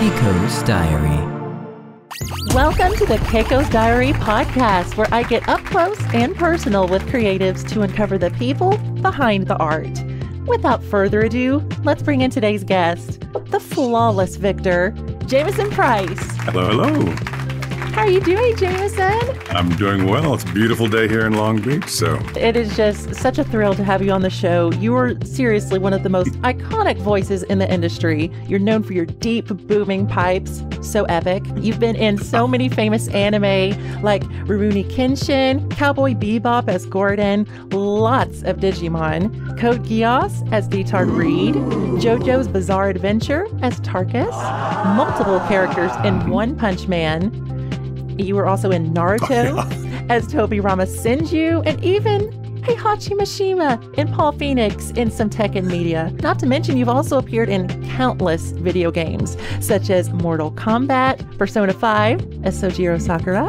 Keiko's Diary. Welcome to the Keiko's Diary podcast, where I get up close and personal with creatives to uncover the people behind the art. Without further ado, let's bring in today's guest, the flawless Victor, Jamieson Price. Hello, hello. How are you doing, Jamieson? I'm doing well. It's a beautiful day here in Long Beach, so. It is just such a thrill to have you on the show. You are seriously one of the most iconic voices in the industry. You're known for your deep, booming pipes. So epic. You've been in so many famous anime like Rurouni Kenshin, Cowboy Bebop as Gordon, lots of Digimon, Code Geass as Diethard Ried, JoJo's Bizarre Adventure as Tarkus, multiple characters in One Punch Man. You were also in Naruto as Tobirama Senju, and even Heihachi Mishima and Paul Phoenix in some Tekken media. Not to mention, you've also appeared in countless video games, such as Mortal Kombat, Persona 5 as Sojiro Sakura,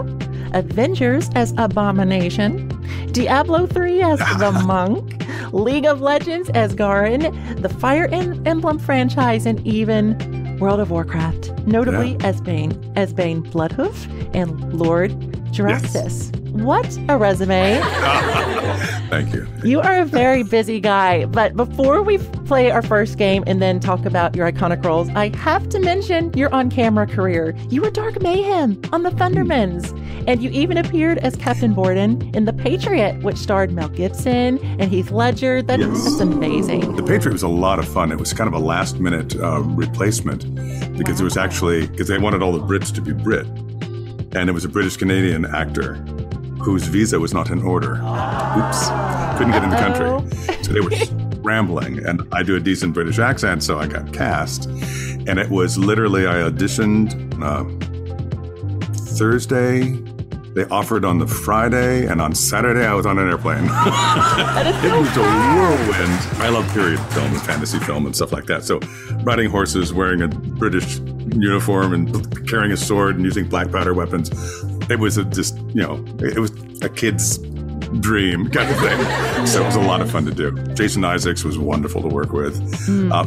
Avengers as Abomination, Diablo 3 as the Monk, League of Legends as Garen, the Fire Emblem franchise, and even World of Warcraft, notably as Baine Bloodhoof and Lord Justice. Yes. What a resume. Thank you. You are a very busy guy, but before we play our first game and then talk about your iconic roles, I have to mention your on-camera career. You were Dark Mayhem on the Thundermans, and you even appeared as Captain Borden in The Patriot, which starred Mel Gibson and Heath Ledger. That's amazing. The Patriot was a lot of fun. It was kind of a last-minute replacement because it was actually, because they wanted all the Brits to be Brit, and it was a British-Canadian actor whose visa was not in order. Oops. Couldn't get in the country. So they were scrambling, and I do a decent British accent, so I got cast. And it was literally, I auditioned Thursday. They offered on the Friday, and on Saturday I was on an airplane. It was a whirlwind. I love period film and fantasy film and stuff like that. So riding horses, wearing a British uniform and carrying a sword and using black powder weapons. It was it was a kid's dream kind of thing. So it was a lot of fun to do. Jason Isaacs was wonderful to work with.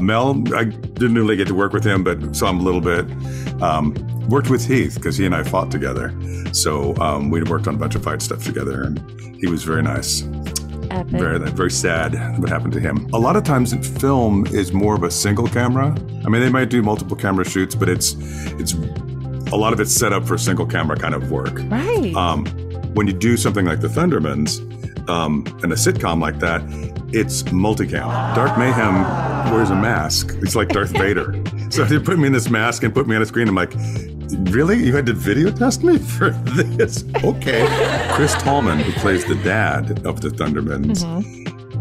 Mel, I didn't really get to work with him, but saw him a little bit. Worked with Heath because he and I fought together. So we worked on a bunch of fight stuff together, and he was very nice. Epic. Very sad what happened to him. A lot of times film is more of a single camera. I mean, they might do multiple camera shoots, but it's a lot of it's set up for single camera kind of work. Right. When you do something like the Thundermans and a sitcom like that, it's multicam. Dark Mayhem wears a mask. It's like Darth Vader. So they put me in this mask and put me on a screen. I'm like, really? You had to video test me for this? Okay. Chris Tallman, who plays the dad of the Thundermans,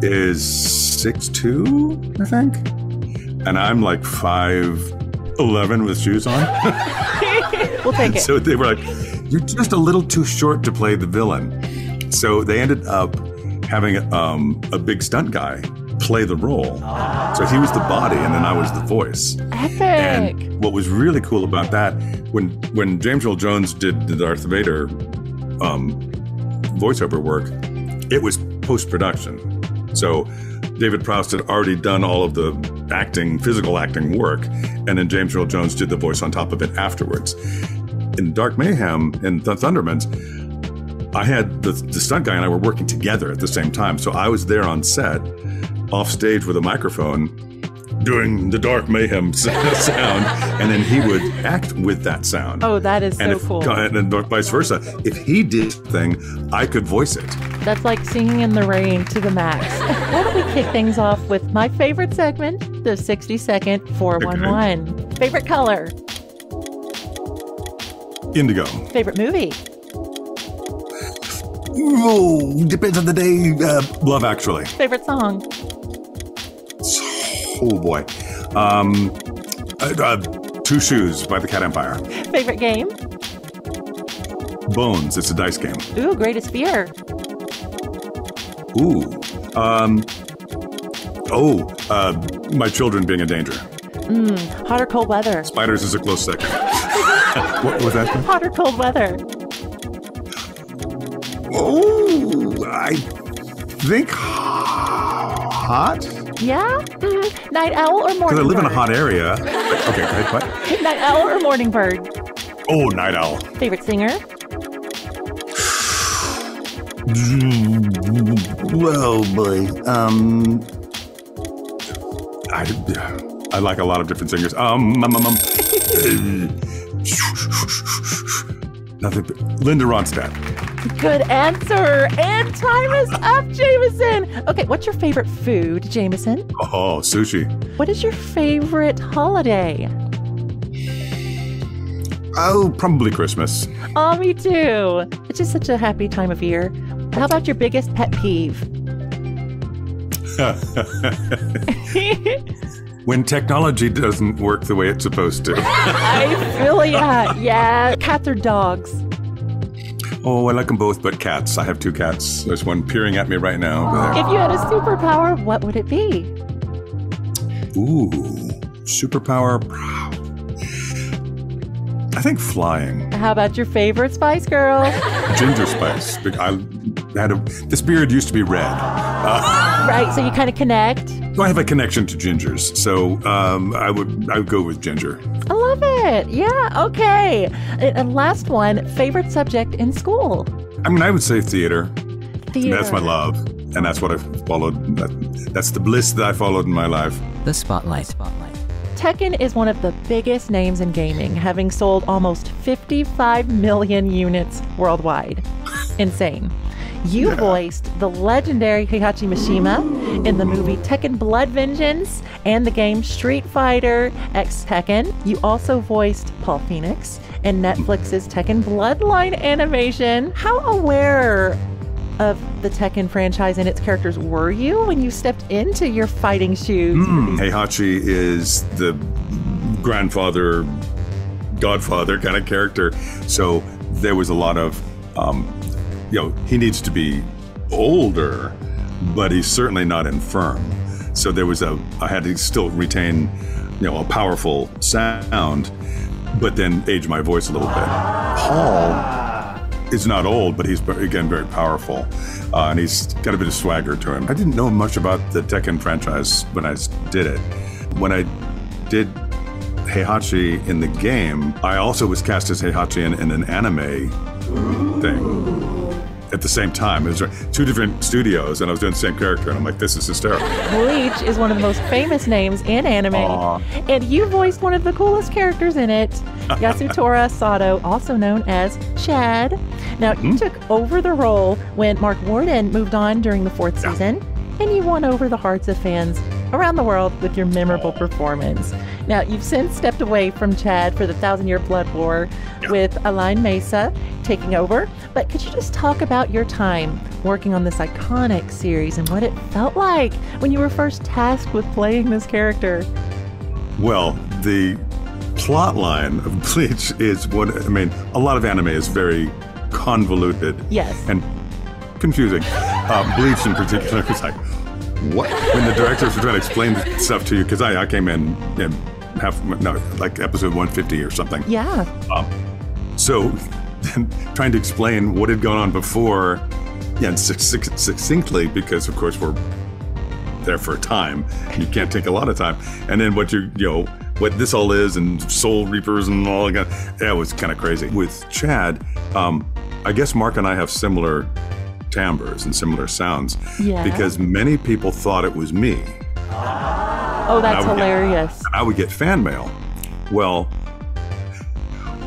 is 6'2", I think. And I'm like 5'11" with shoes on. We'll take it. So they were like, you're just a little too short to play the villain. So they ended up having a big stunt guy play the role. So he was the body and then I was the voice. Epic. And what was really cool about that, when James Earl Jones did the Darth Vader voiceover work, it was post-production. So David Prowse had already done all of the physical acting work, and then James Earl Jones did the voice on top of it afterwards. In Dark Mayhem and the Thundermans, I had the stunt guy and I were working together at the same time. So I was there on set, off stage with a microphone, doing the Dark Mayhem sound, and then he would act with that sound. Oh, that is so cool. And vice versa. If he did thing, I could voice it. That's like singing in the rain to the max. Why don't we kick things off with my favorite segment, the 60-second 411. Okay. Favorite color? Indigo. Favorite movie? Ooh, depends on the day. Love Actually. Favorite song? Oh boy. Two Shoes by the Cat Empire. Favorite game? Bones. It's a dice game. Ooh, greatest fear? Ooh. My children being in danger. Hot or cold weather? Spiders is a close second. What was that? Hot or cold weather? Oh, I think hot. Yeah? Night owl or morning bird? Because I live in a hot area. Okay, what? Night owl or morning bird? Oh, night owl. Favorite singer? Well, boy. I like a lot of different singers. Nothing but Linda Ronstadt. Good answer. And time is up, Jamieson. Okay, what's your favorite food, Jamieson? Oh, sushi. What is your favorite holiday? Oh, probably Christmas. Oh, me too. It's just such a happy time of year. How about your biggest pet peeve? When technology doesn't work the way it's supposed to. I feel ya. Yeah. Cats or dogs? Oh, I like them both, but cats. I have 2 cats. There's one peering at me right now over there. If you had a superpower, what would it be? Ooh, superpower. I think flying. How about your favorite Spice Girl? Ginger spice. This beard used to be red. Right, so you kind of connect. I have a connection to gingers, so I would go with ginger. I love it. Yeah, okay. And last one, favorite subject in school? I mean, I would say theater. Theater. That's my love, and that's what I followed. That's the bliss that I followed in my life. The Spotlight. Tekken is one of the biggest names in gaming, having sold almost 55 million units worldwide. Insane. You voiced the legendary Heihachi Mishima in the movie Tekken Blood Vengeance and the game Street Fighter X Tekken. You also voiced Paul Phoenix in Netflix's Tekken Bloodline animation. How aware of the Tekken franchise and its characters were you when you stepped into your fighting shoes? Heihachi is the grandfather, godfather kind of character. So there was a lot of, he needs to be older, but he's certainly not infirm. So there was I had to still retain, a powerful sound, but then age my voice a little bit. Paul is not old, but he's, again, very powerful. And he's got a bit of swagger to him. I didn't know much about the Tekken franchise when I did it. When I did Heihachi in the game, I also was cast as Heihachi in an anime thing at the same time. It was 2 different studios, and I was doing the same character, and I'm like, this is hysterical. Bleach is one of the most famous names in anime, and you voiced one of the coolest characters in it, Yasutora Sato, also known as Chad. Now, you took over the role when Mark Warden moved on during the 4th season, and you won over the hearts of fans around the world with your memorable performance. Now, you've since stepped away from Chad for the 1,000-Year Blood War with Alain Mesa taking over, but could you just talk about your time working on this iconic series and what it felt like when you were first tasked with playing this character? Well, the plot line of Bleach is a lot of anime is very convoluted. Yes. And confusing. Bleach in particular is like, what? When the directors were trying to explain stuff to you, because I came in like episode 150 or something. Yeah. So then trying to explain what had gone on before, and succinctly, because of course we're there for a time, and you can't take a lot of time. And then what this all is, and Soul Reapers and all that, it was kind of crazy. With Chad, I guess Mark and I have similar timbres and similar sounds, because many people thought it was me. Oh, that's hilarious. I would get fan mail. Well,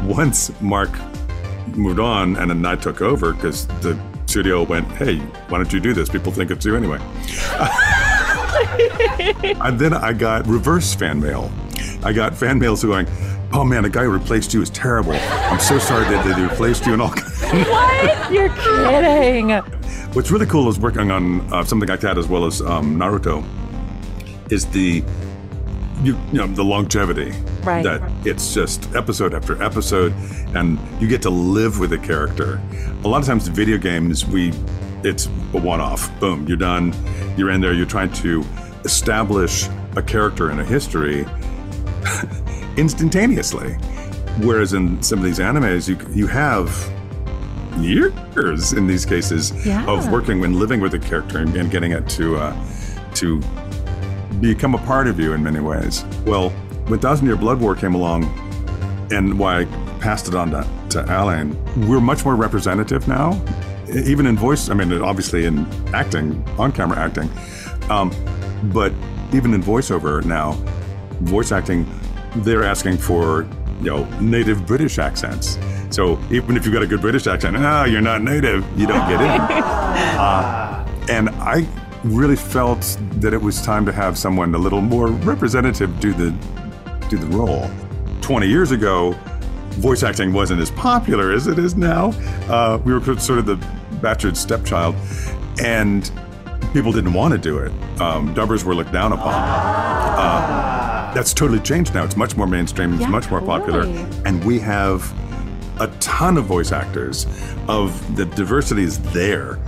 once Mark moved on and then I took over, because the studio went, hey, why don't you do this? People think it's you anyway. And then I got reverse fan mail. I got fan mails going, oh man, the guy who replaced you is terrible. I'm so sorry that they replaced you and all. What? You're kidding. What's really cool is working on something like that, as well as Naruto, is the longevity. Right. That it's just episode after episode, and you get to live with a character. A lot of times in video games, it's a one-off. Boom, you're done. You're in there. You're trying to establish a character and a history instantaneously. Whereas in some of these animes, you have years in these cases of working and living with a character and getting it to become a part of you in many ways. Well, when Thousand Year Blood War came along, and why I passed it on to Alain, we're much more representative now, even in voice. I mean, obviously in acting, on-camera acting, but even in voiceover now, voice acting, they're asking for, native British accents. So even if you've got a good British accent, you're not native, you don't get in. And I really felt that it was time to have someone a little more representative do the role. 20 years ago, voice acting wasn't as popular as it is now. We were sort of the bastard stepchild, and people didn't want to do it. Dubbers were looked down upon. That's totally changed now. It's much more mainstream, it's much more popular, and we have a ton of voice actors. The diversity is there,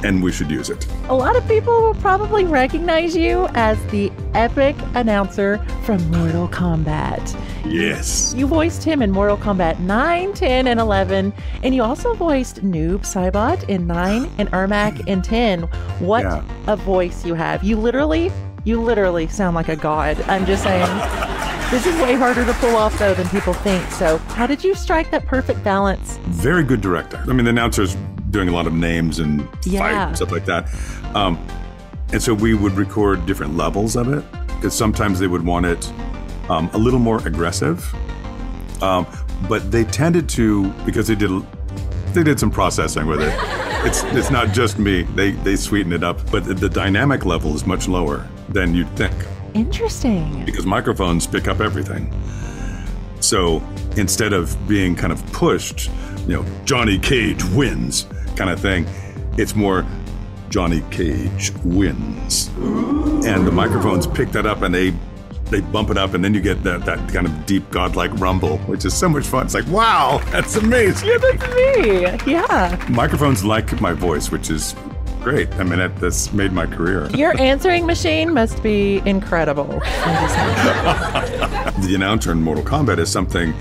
and we should use it. A lot of people will probably recognize you as the epic announcer from Mortal Kombat. Yes. You voiced him in Mortal Kombat 9, 10, and 11, and you also voiced Noob Saibot in 9 and Ermac in 10. What a voice you have. You literally sound like a god. I'm just saying. This is way harder to pull off, though, than people think. So how did you strike that perfect balance? Very good director. I mean, the announcer's doing a lot of names and fight and stuff like that. And so we would record different levels of it, because sometimes they would want it a little more aggressive. But they tended to, because they did some processing with it. It's not just me. They sweeten it up, but the dynamic level is much lower than you'd think. Interesting. Because microphones pick up everything. So instead of being kind of pushed, Johnny Cage wins kind of thing, it's more Johnny Cage wins. And the microphones pick that up, and they bump it up, and then you get that kind of deep godlike rumble, which is so much fun. It's like, wow, that's amazing. Yeah, that's me. Yeah. Microphones like my voice, which is great. I mean, that's made my career. Your answering machine must be incredible. The announcer in Mortal Kombat is something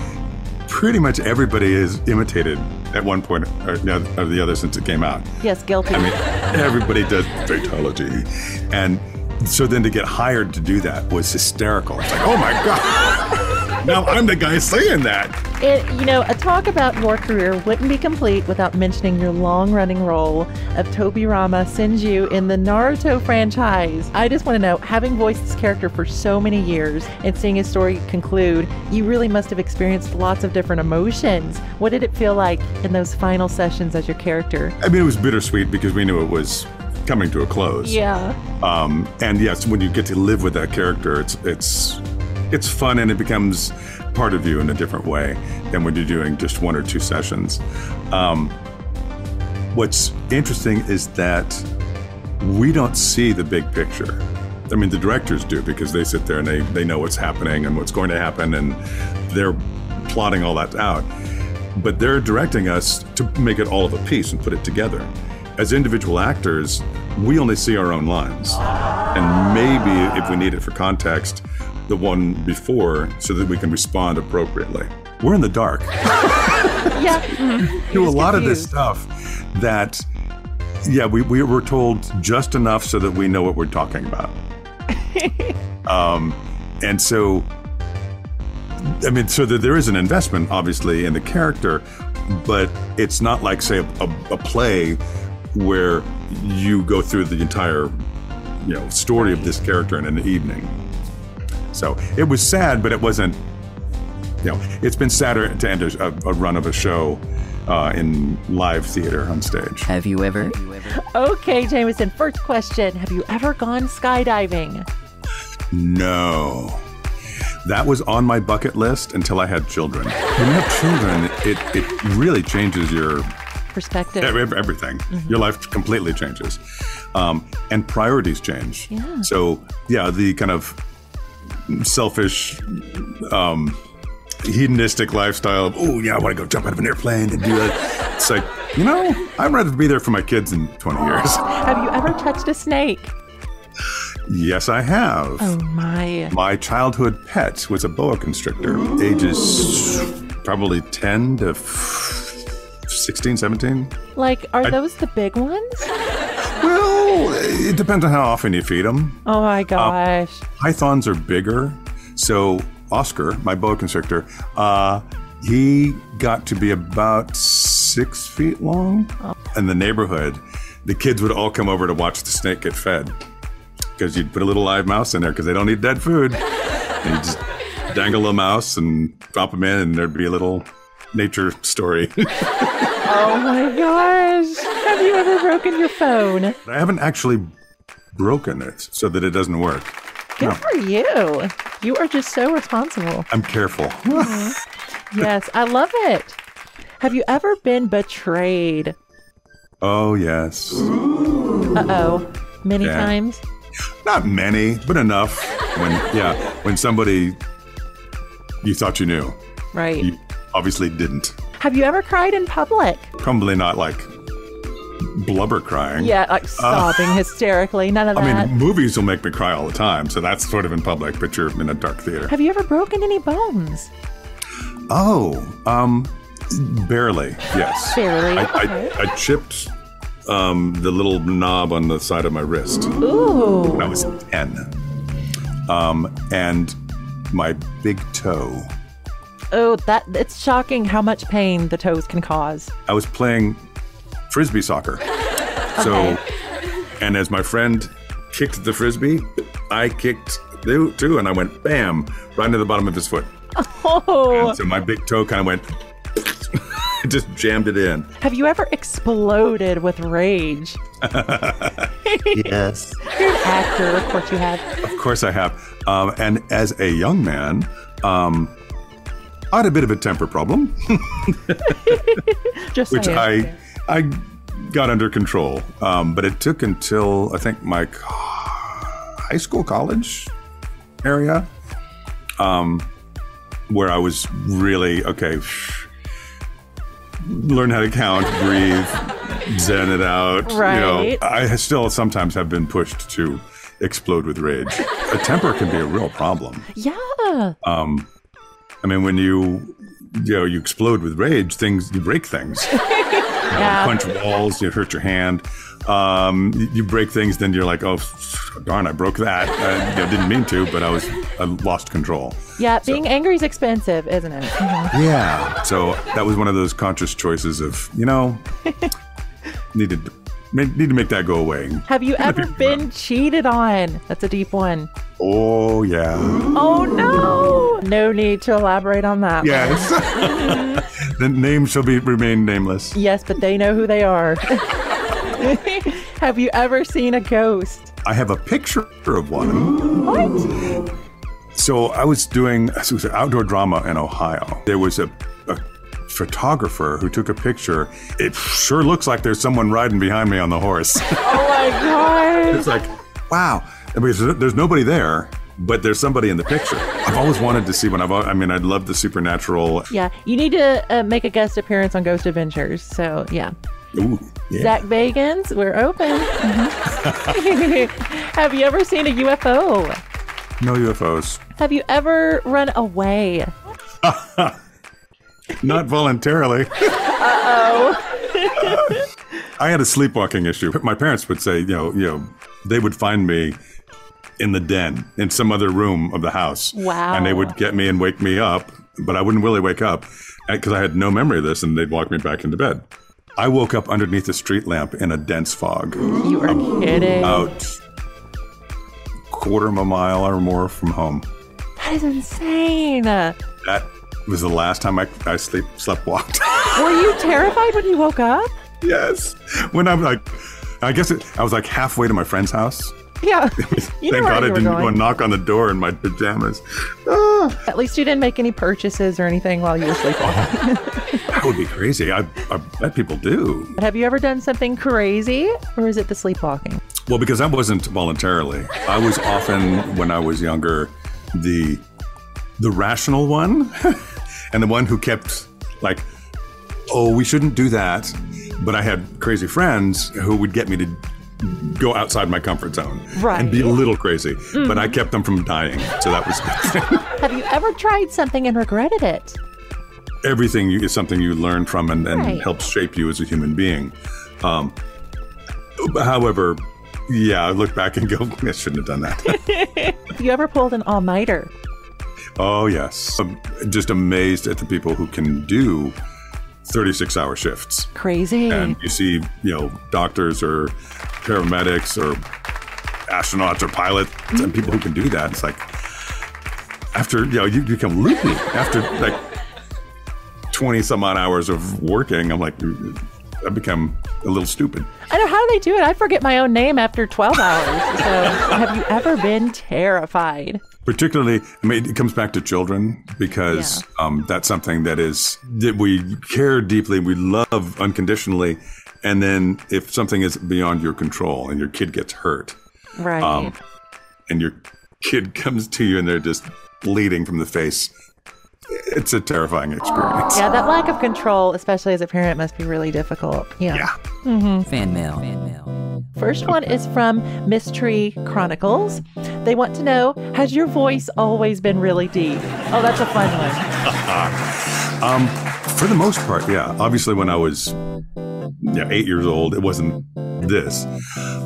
pretty much everybody has imitated at one point or the other since it came out. Yes, guilty. I mean, everybody does fatality. And so then to get hired to do that was hysterical. It's like, oh my God, now I'm the guy saying that. A talk about your career wouldn't be complete without mentioning your long-running role of Tobirama Senju in the Naruto franchise. I just want to know, having voiced this character for so many years and seeing his story conclude, you really must have experienced lots of different emotions. What did it feel like in those final sessions as your character? I mean, it was bittersweet because we knew it was coming to a close. Yeah. And yes, when you get to live with that character, it's fun, and it becomes part of you in a different way than when you're doing just one or two sessions. What's interesting is that we don't see the big picture. I mean, the directors do, because they sit there and they know what's happening and what's going to happen, and they're plotting all that out. But they're directing us to make it all of a piece and put it together. As individual actors, we only see our own lines. And maybe, if we need it for context, the one before, so that we can respond appropriately. We're in the dark. Yeah. Do a lot of this stuff that, we were told just enough so that we know what we're talking about. And so, I mean, so that there is an investment, obviously, in the character, but it's not like, say, a play where you go through the entire, story of this character in an evening. So it was sad, but it wasn't, it's been sadder to end a run of a show in live theater on stage. Have you ever? Okay, Jamieson, first question. Have you ever gone skydiving? No. That was on my bucket list until I had children. When you have children, it really changes your perspective. Everything. Mm-hmm. Your life completely changes. And priorities change. Yeah. So, the kind of selfish, hedonistic lifestyle of, I want to go jump out of an airplane and do that. It's like, I'd rather be there for my kids in 20 years. Have you ever touched a snake? Yes, I have. Oh, my. My childhood pet was a boa constrictor, ages probably 10 to 16, 17. Like, are those the big ones? Well, Well, it depends on how often you feed them. Oh my gosh. Pythons are bigger. So Oscar, my boa constrictor, he got to be about 6 feet long. In the neighborhood, the kids would all come over to watch the snake get fed. Because you'd put a little live mouse in there because they don't eat dead food. And you just dangle a mouse and drop them in and there'd be a little nature story. Oh my gosh. Have you ever broken your phone? I haven't actually broken it so that it doesn't work. Good for you. You are just so responsible. I'm careful. Yes, I love it. Have you ever been betrayed? Oh, yes. Uh-oh. Many times? Not many, but enough. When somebody you thought you knew. Right. You obviously didn't. Have you ever cried in public? Probably not like blubber crying. Yeah, like sobbing hysterically. None of that. I mean, movies will make me cry all the time, so that's sort of in public, but you're in a dark theater. Have you ever broken any bones? Oh, barely, yes. Barely. I chipped the little knob on the side of my wrist. Ooh. When I was 10. And my big toe. Oh, it's shocking how much pain the toes can cause. I was playing frisbee soccer. So, and as my friend kicked the frisbee, I kicked too, and I went bam, right into the bottom of his foot. Oh. And so my big toe kind of went, just jammed it in. Have you ever exploded with rage? Yes. You're an actor, of course you have. Of course I have. And as a young man, I had a bit of a temper problem, Just which saying. I got under control. But it took until I think my high school, college area, where I was really, learn how to count, breathe, zen it out. Right. You know, I still sometimes have been pushed to explode with rage. A temper can be a real problem. Yeah. I mean, when you explode with rage, you break things. Yeah. Punch walls, you hurt your hand. You break things, then you're like, oh, darn, I broke that. Didn't mean to, but I lost control. Yeah, being angry is expensive, isn't it? Mm-hmm. Yeah. So that was one of those conscious choices of, need to make that go away. Have you ever been cheated on? That's a deep one. Oh, yeah. Oh, no. No need to elaborate on that. Yes. The name shall remain nameless. Yes, but they know who they are. Have you ever seen a ghost? I have a picture of one. What? So I was doing outdoor drama in Ohio. There was a photographer who took a picture. It sure looks like there's someone riding behind me on the horse. Oh my God. It's like, wow. Because there's nobody there, but there's somebody in the picture. I've always wanted to see one. I love the supernatural. Yeah, you need to make a guest appearance on Ghost Adventures. So, yeah. Ooh, yeah. Zach Bagans, we're open. Have you ever seen a UFO? No UFOs. Have you ever run away? Not voluntarily. Uh-oh. I had a sleepwalking issue. My parents would say, they would find me in the den in some other room of the house. Wow. And they would get me and wake me up, but I wouldn't really wake up because I had no memory of this, and they'd walk me back into bed. I woke up underneath a street lamp in a dense fog. You are kidding. About quarter of a mile or more from home. That is insane. That was the last time I slept walked. Were you terrified when you woke up? Yes. When I'm like, I was like halfway to my friend's house. Yeah. Thank God I didn't go knock on the door in my pajamas. At least you didn't make any purchases or anything while you were sleepwalking. That would be crazy. I bet people do. Have you ever done something crazy, or is it the sleepwalking? Well, because that wasn't voluntarily. I was often, when I was younger, the rational one, and the one who kept like, oh, we shouldn't do that. But I had crazy friends who would get me to go outside my comfort zone and be a little crazy. Mm-hmm. But I kept them from dying, so that was good. Have you ever tried something and regretted it? Everything is something you learn from and helps shape you as a human being. However, Yeah, I look back and go, I shouldn't have done that. You ever pulled an all-nighter? Oh, yes. I'm just amazed at the people who can do 36-hour shifts. Crazy. And you see, doctors or paramedics or astronauts or pilots and people who can do that. It's like, after, you become loopy. After, 20 some odd hours of working, I'm like, I become a little stupid. I know. How do they do it? I forget my own name after 12 hours. So have you ever been terrified? Particularly, it comes back to children because that's something that we care deeply, we love unconditionally. And then if something is beyond your control and your kid gets hurt, right, and your kid comes to you and they're just bleeding from the face, it's a terrifying experience. Yeah, that lack of control, especially as a parent, must be really difficult. Yeah. Mm-hmm. Fan mail. First one is from Mystery Chronicles. They want to know, has your voice always been really deep? Oh, that's a fun one. For the most part, yeah. Obviously, when I was 8 years old, it wasn't this.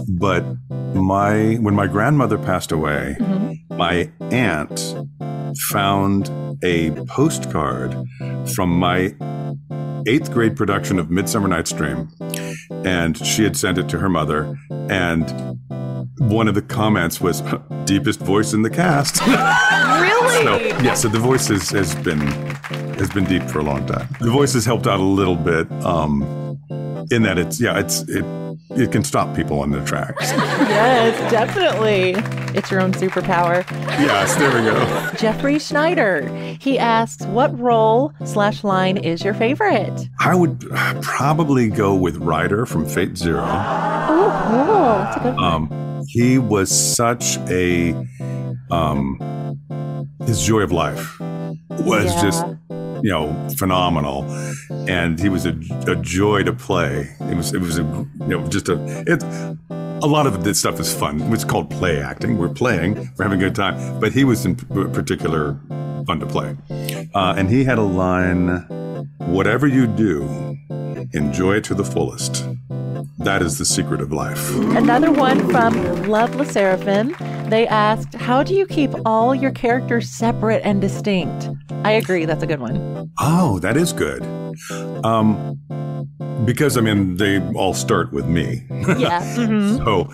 But when my grandmother passed away, my aunt found a postcard from my 8th grade production of Midsummer Night's Dream, and she had sent it to her mother, and one of the comments was, deepest voice in the cast. Really? So the voice has been deep for a long time. The voice has helped out a little bit in that it can stop people on their tracks. Yes, definitely. It's your own superpower. Yes, there we go. Jeffrey Schneider. He asks, what role/line is your favorite? I would probably go with Ryder from Fate Zero. Oh, cool. That's a good one. He was such a his joy of life was just phenomenal, and he was a joy to play. It was a lot of this stuff is fun. It's called play acting. We're playing, we're having a good time, but he was in particular fun to play. And he had a line, whatever you do, enjoy it to the fullest. That is the secret of life. Another one from Love La Seraphim. They asked, how do you keep all your characters separate and distinct? I agree. That's a good one. Oh, that is good. Because, they all start with me. Yeah. Mm-hmm. So,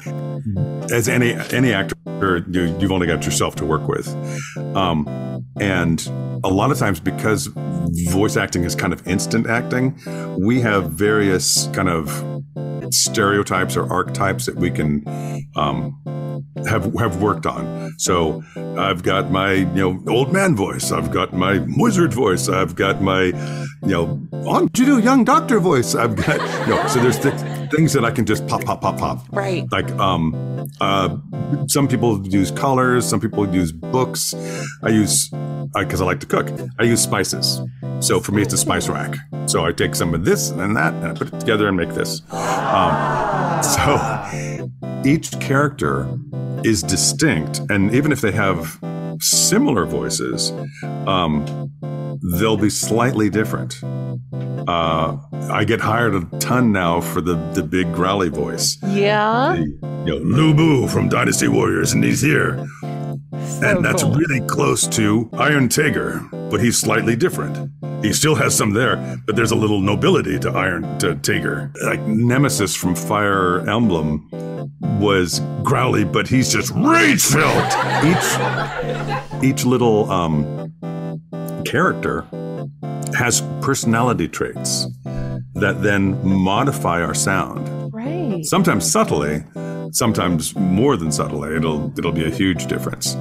as any actor, you've only got yourself to work with. And a lot of times, because voice acting is kind of instant acting, we have various kind of stereotypes or archetypes that we can have worked on. So I've got my old man voice, I've got my wizard voice, I've got my on to do young doctor voice, I've got so there's things that I can just pop. Right. Like some people use colors, some people use books. I use because I like to cook. I use spices. So for me, it's a spice rack. So I take some of this and that, and I put it together and make this. So each character is distinct, and even if they have similar voices, they'll be slightly different. I get hired a ton now for the big growly voice. Yeah. Lu Bu from Dynasty Warriors, and he's here. So and that's cool. really close to Iron Tiger, but he's slightly different. He still has some there, but there's a little nobility to Tiger. Like Nemesis from Fire Emblem was growly, but he's just rage-filled. Each little character has personality traits that then modify our sound. Right. Sometimes subtly, sometimes more than subtly. It'll be a huge difference.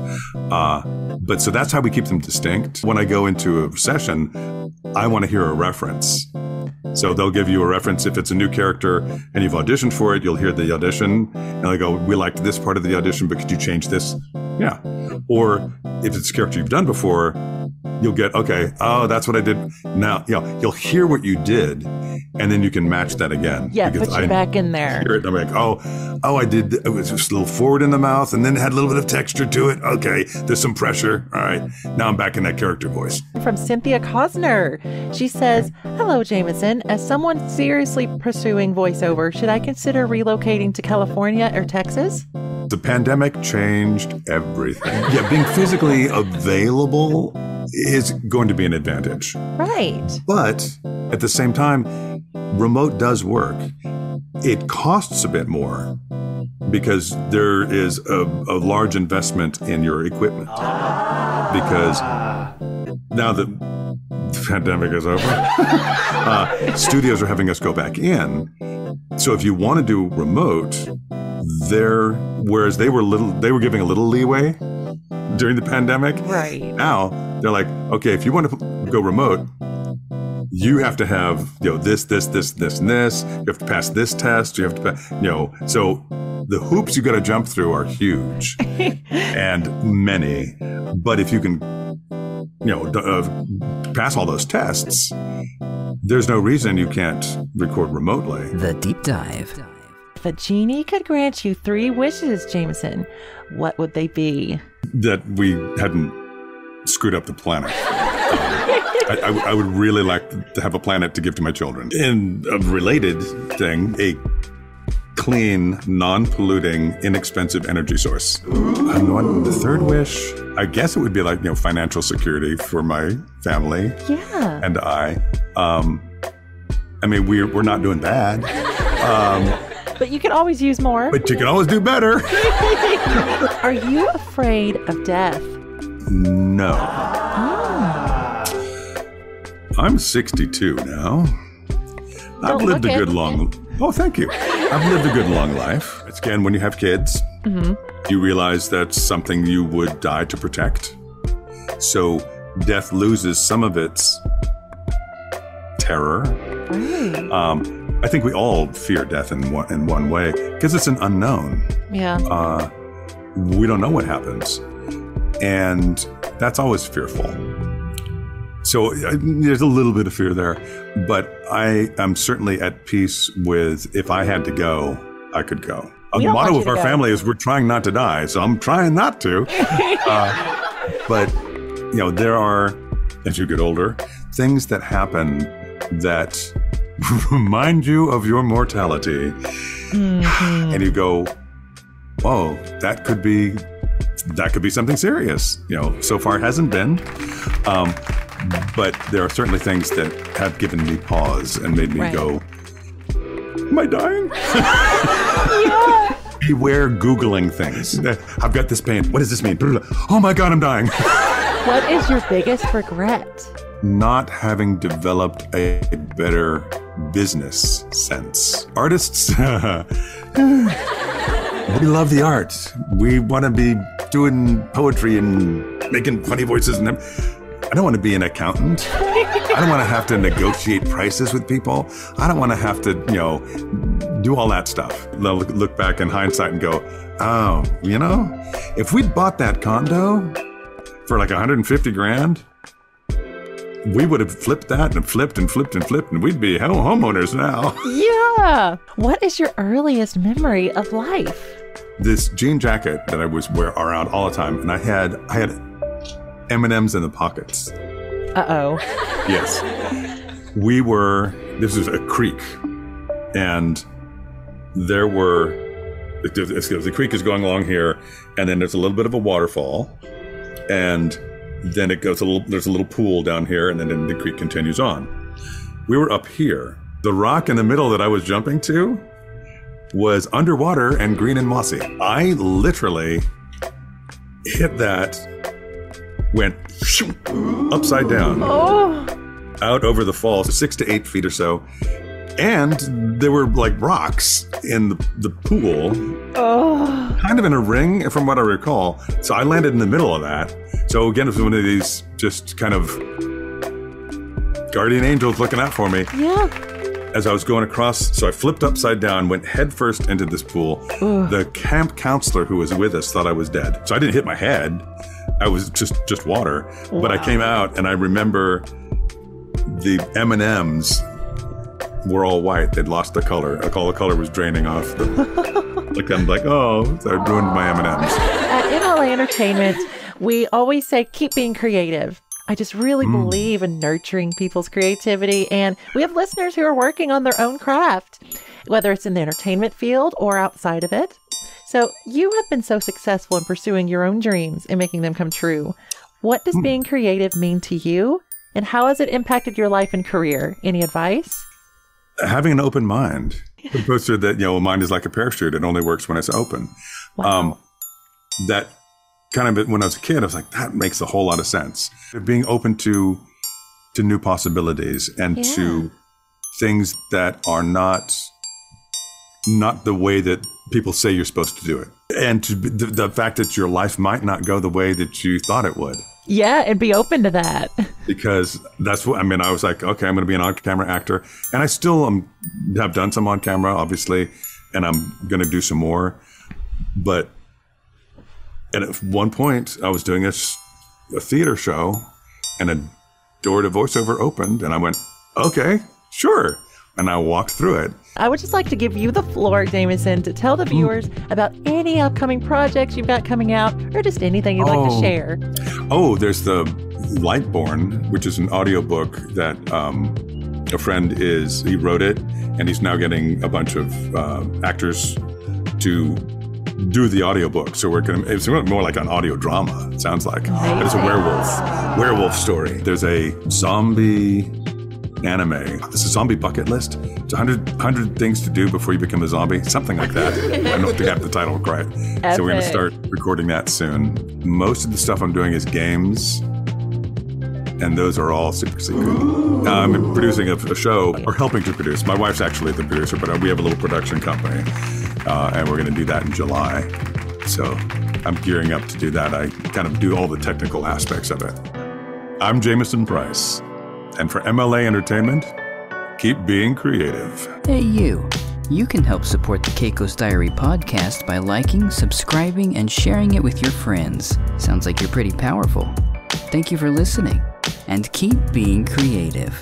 But so that's how we keep them distinct. When I go into a session, I want to hear a reference. So they'll give you a reference if it's a new character and you've auditioned for it. You'll hear the audition, and they go, "We liked this part of the audition, but could you change this?" Yeah. Or if it's a character you've done before, you'll get, okay, oh, that's what I did. Now, you'll hear what you did, and then you can match that again. Yeah, put you back in there. Hear it, and I'm like, oh, I did. It was just a little forward in the mouth, and then it had a little bit of texture to it. Okay, there's some pressure. All right, now I'm back in that character voice. From Cynthia Cosner. She says, hello, Jamieson. As someone seriously pursuing voiceover, should I consider relocating to California or Texas? The pandemic changed everything. Yeah, being physically available is going to be an advantage. Right. But at the same time, remote does work. It costs a bit more because there is a large investment in your equipment. Because now that the pandemic is over, studios are having us go back in. So if you want to do remote, whereas they were giving a little leeway during the pandemic. Right. Now they're like, okay, if you want to go remote, you have to have, this, and this. You have to pass this test. You have to pass, so the hoops you got to jump through are huge and many. But if you can, pass all those tests, there's no reason you can't record remotely. The Deep Dive. If a genie could grant you 3 wishes, Jamieson, what would they be? That we hadn't screwed up the planet. I would really like to have a planet to give to my children. In a related thing, a clean, non-polluting, inexpensive energy source. The third wish, I guess it would be like, financial security for my family. Yeah. And I mean, we're not doing bad. But you can always use more. But you can always do better. Are you afraid of death? No. I'm 62 now. I've lived a good long... Oh, thank you. I've lived a good long life. It's again, when you have kids, you realize that's something you would die to protect. So death loses some of its terror. Right. I think we all fear death in one way because it's an unknown. Yeah. We don't know what happens. And that's always fearful. So there's a little bit of fear there, but I am certainly at peace with if I had to go, I could go. The motto of our family is we're trying not to die, so I'm trying not to. But, there are, as you get older, things that happen that remind you of your mortality. Mm-hmm. And you go, oh, that could be something serious. So far it hasn't been. But there are certainly things that have given me pause and made me go, am I dying? Yeah. Beware Googling things. I've got this pain. What does this mean? Oh my God, I'm dying. What is your biggest regret? Not having developed a better business sense. Artists, we love the art. We want to be doing poetry and making funny voices. And I don't want to be an accountant. I don't want to have to negotiate prices with people. I don't want to have to, do all that stuff. They'll look back in hindsight and go, oh, if we'd bought that condo for like 150 grand, we would have flipped that and flipped and flipped and flipped, and we'd be homeowners now. Yeah. What is your earliest memory of life? This jean jacket that I was wearing around all the time, and I had M&Ms in the pockets. Uh-oh. Yes. This was a creek, and there were, the creek is going along here, and then there's a little bit of a waterfall, and then there's a little pool down here, and then the creek continues on. We were up here. The rock in the middle that I was jumping to was underwater and green and mossy. I literally hit that, went upside down, out over the falls, 6 to 8 feet or so. And there were like rocks in the pool, kind of in a ring from what I recall. So I landed in the middle of that. So again, it was one of these just kind of guardian angels looking out for me. Yeah. As I was going across, so I flipped upside down, went headfirst into this pool. The camp counselor who was with us thought I was dead. So I didn't hit my head, I was just water. Wow. But I came out and I remember the M&Ms were all white. They'd lost the color. All the color was draining off them. I'm like, oh, I ruined my M&Ms. At MLA Entertainment, we always say, keep being creative. I just really believe in nurturing people's creativity. And we have listeners who are working on their own craft, whether it's in the entertainment field or outside of it. So you have been so successful in pursuing your own dreams and making them come true. What does being creative mean to you? And how has it impacted your life and career? Any advice? Having an open mind. The poster that, a mind is like a parachute. It only works when it's open. Wow. That kind of, when I was a kid, I was like, that makes a whole lot of sense. Being open to new possibilities and to things that are not the way that people say you're supposed to do it. And to the fact that your life might not go the way that you thought it would. Yeah, and be open to that. Because that's what, I was like, okay, I'm going to be an on-camera actor. And I still have done some on-camera, obviously, and I'm going to do some more. But at one point, I was doing a theater show, and a door to voiceover opened, and I went, okay, sure. And I walked through it. I would just like to give you the floor, Jamieson, to tell the viewers about any upcoming projects you've got coming out, or just anything you'd like to share. Oh, there's the Lightborn, which is an audiobook that a friend he wrote it, and he's now getting a bunch of actors to do the audiobook. So it's more like an audio drama, it sounds like. But it's a werewolf story. There's a zombie anime. It's a zombie bucket list. It's 100 things to do before you become a zombie. Something like that. I don't think I have the title right. Epic. So we're going to start recording that soon. Most of the stuff I'm doing is games. And those are all super secret. I'm producing a show, or helping to produce. My wife's actually the producer, but we have a little production company. And we're going to do that in July. So I'm gearing up to do that. I kind of do all the technical aspects of it. I'm Jamieson Price. And for MLA Entertainment, keep being creative. Hey, you. You can help support the Keiko's Diary podcast by liking, subscribing, and sharing it with your friends. Sounds like you're pretty powerful. Thank you for listening, and keep being creative.